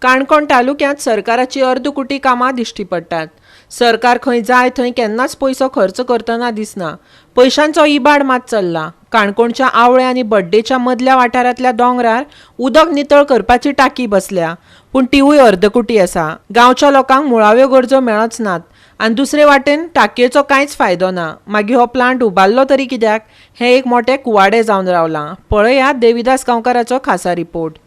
काणकोण तालुक्यांत सरकाराची अर्दकुटी कामां दिश्टी पडटात। सरकार खंय जाय थंय केन्नाच पयसो खर्च करतना दिसना। पयशांचो इबाड मात चल्ला। काणकोणच्या आवळे आनी बड्डेच्या मदल्या वाठारांतल्या दोंगरार उदक नितळ करपाची टाकी बसल्या, पूण तिवूय अर्दकुटी आसा। गांवच्या लोकांक मुळाव्यो गरजो मेळच नात आनी दुसरे वाटेन टाकयेचो कांयच फायदो ना। मागीर हो प्लांट उबारलो तरी कित्याक, हें एक मोठें कुवाडें जावन रावलां। पळयात देविदास गांवकाराचो खासा रिपोर्ट।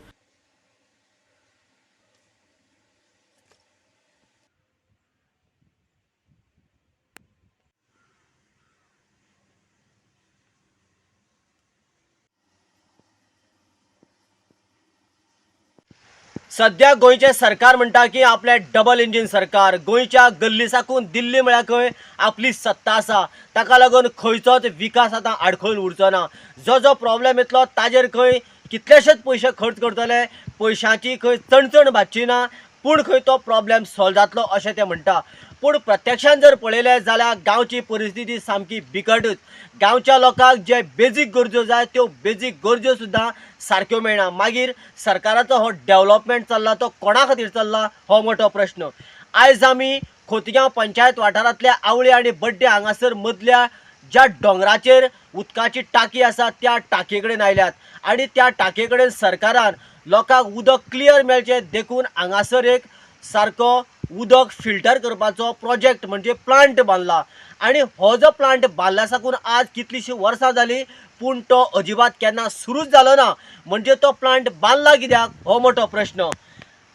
सध्या गोंयचे सरकार म्हणटा की आपले डबल इंजिन सरकार। गोंयच्या गल्ली साकून दिल्ली म्हळ्यार खंय आपली सत्ता आसा, ताका लागून खंयचोच विकास आतां आडखळून उरचो ना। जो जो प्रॉब्लेम येतलो ताजेर खंय कितलेशेच पयशे खर्च करतले, पयशांची खंय चणचण भाजची ना, पूण खंय तो प्रॉब्लेम सॉल्व जातलो अशें ते म्हणटा। पूण प्रत्यक्षान जर पळयलें जाल्यार गांवची परिस्थिती सामकी बिकटूच। गांवच्या लोकांक जे बेजीक गरजो जाय त्यो बेजीक गरजो सुद्दां सारक्यो मेळना। मागीर सरकाराचो हो डेव्हलपमेंट चल्ला तो कोणा खातीर चल्ला हो मोठो प्रश्न। आयज आमी खोतिगांव पंचायत वाठारांतल्या आवळे आनी बड्डे हांगासर मदल्या ज्या डोंगराचेर उदकाची टाकी आसा त्या टाकये कडेन आयल्यात आनी त्या टाकये कडेन सरकारान लोकांक उदक क्लियर मेळचें देखून हांगासर एक सारको उदक फिल्टर करपाचो प्रोजेक्ट म्हणजे प्लांट बांदला। आनी हो जो प्लांट बांदल्या साकून आज कितलीशीं वर्सां जालीं, पूण तो अजिबात केन्ना सुरूच जालो ना। म्हणजे तो प्लांट बांदला कित्याक हो मोठो प्रश्न।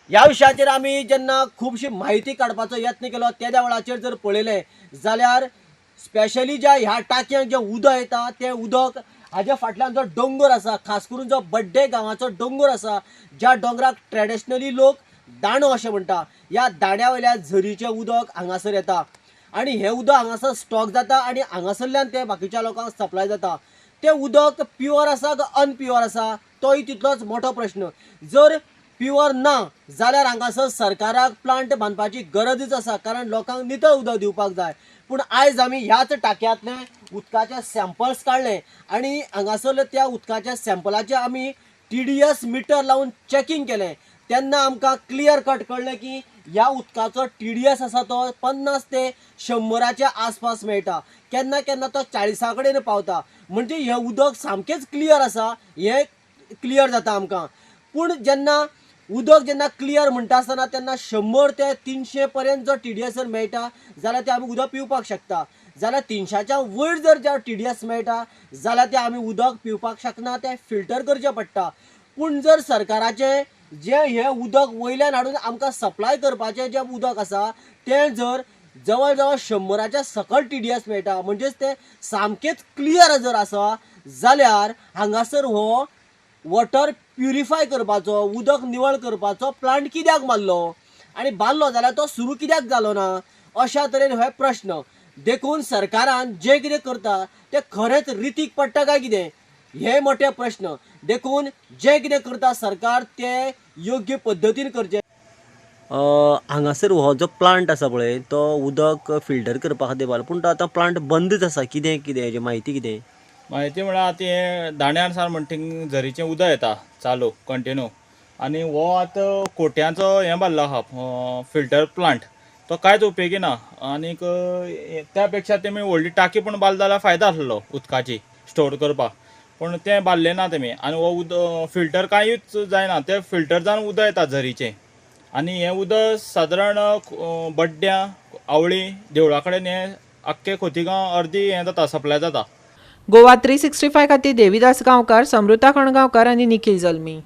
ह्या विशयाचेर आमी जेन्ना खुबशी म्हायती काडपाचो यत्न केलो त्या वेळाचेर जर पळयलें जाल्यार स्पेशली ज्या ह्या टाकयांक जें उदक येता तें उदक हाज्या फाटल्यान जो दोंगर आसा, खास करून जो बड्डे गांवाचो दोंगर आसा, ज्या दोंगराक ट्रेडिशनली लोक दांडो अशें म्हणटा, ह्या दांड्या वयल्या झरीचें उदक हांगासर येता आनी हें उदक हांगासर स्टॉक जाता आनी हांगासरल्यान तें बाकीच्या लोकांक सप्लाय जाता। तें उदक प्युअर आसा काय अनप्युअर आसा तोय तितलोच मोठो प्रश्न। जर प्युअर ना जाल्यार हांगासर सरकाराक प्लांट बांदपाची गरजच आसा, कारण लोकांक नितळ उदक दिवपाक जाय। पूण आयज आमी ह्याच टाकयांतले उदकाचे सॅम्पल्स काडले आनी हांगासर त्या उदकाच्या सॅम्पलाचे आमी TDS मिटर लावन चॅकिंग केलें, तेन्ना आमकां क्लियर कट कळ्ळें की ह्या उदकाचो TDS आसा तो 50 ते 100च्या आसपास मेळटा, केन्ना केन्ना तो 40 कडेन पावता। म्हणजे हें उदक सामकेंच क्लियर आसा हें क्लियर जाता आमकां। पूण जेन्ना उदक जेन्ना क्लियर म्हणटा आसतना तेन्ना 100 ते 300 पर्यंत जो TDS मेळटा जाल्यार तें आमी उदक पिवपाक शकता। जाल्यार 300च्या वयर जर जे TDS मेळटा जाल्यार तें आमी उदक पिवपाक शकना, तें फिल्टर करचें पडटा। पूण जर सरकाराचें जें हें उदक वयल्यान हाडून आमकां सप्लाय करपाचें जें उदक आसा तें जर जवळ जवळ 100च्या सकयल TDS मेळटा, म्हणजेच तें सामकेंच क्लियर जर आसा जाल्यार हांगासर हो वॉटर प्युरिफाय करपाचो, उदक निवळ करपाचो प्लांट कित्याक बांदलो आनी बांदलो जाल्यार तो सुरू कित्याक जालो ना, अशा तरेन हे प्रश्न। देखून सरकारान जें कितें करता तें खरेंच रितीक पडटा काय कितें हे मोठे प्रश्न। देखून जें कितें करता सरकार तें योग्य पद्दतीन करचें। हांगासर हो जो प्लांट आसा पळय तो उदक फिल्टर करपा खातीर बांदला, पूण तो आतां प्लांट बंदच आसा, कितें कितें हेची म्हायती कितें? म्हायती म्हळ्यार आतां हें दांड्यार सावन म्हणटा थिंग झरीचें उदक येता चालू कंटिन्यू, आनी हो आतां कोट्यांचो हें बांदलो आहा फिल्टर प्लांट, तो कांयच उपेगी ना। आनीक त्या पेक्षा तेमी व्हडली टाकी पूण बांदली जाल्यार फायदो आसलो उदकाची स्टोर करपाक, पूण तें बांदलें ना तेमी। आनी हो उदक फिल्टर कांयच जायना, तें फिल्टर जावन उदक येता झरीचें। आनी हें उदक सादारण बड्ड्या आवळी देवळा कडेन हें आख्खे खोतिगांव अर्दी हें जाता, सप्लाय जाता। गोवा 365 खातीर देविदास गांवकार, समृता खणगांवकार आनी निखिल जल्मी।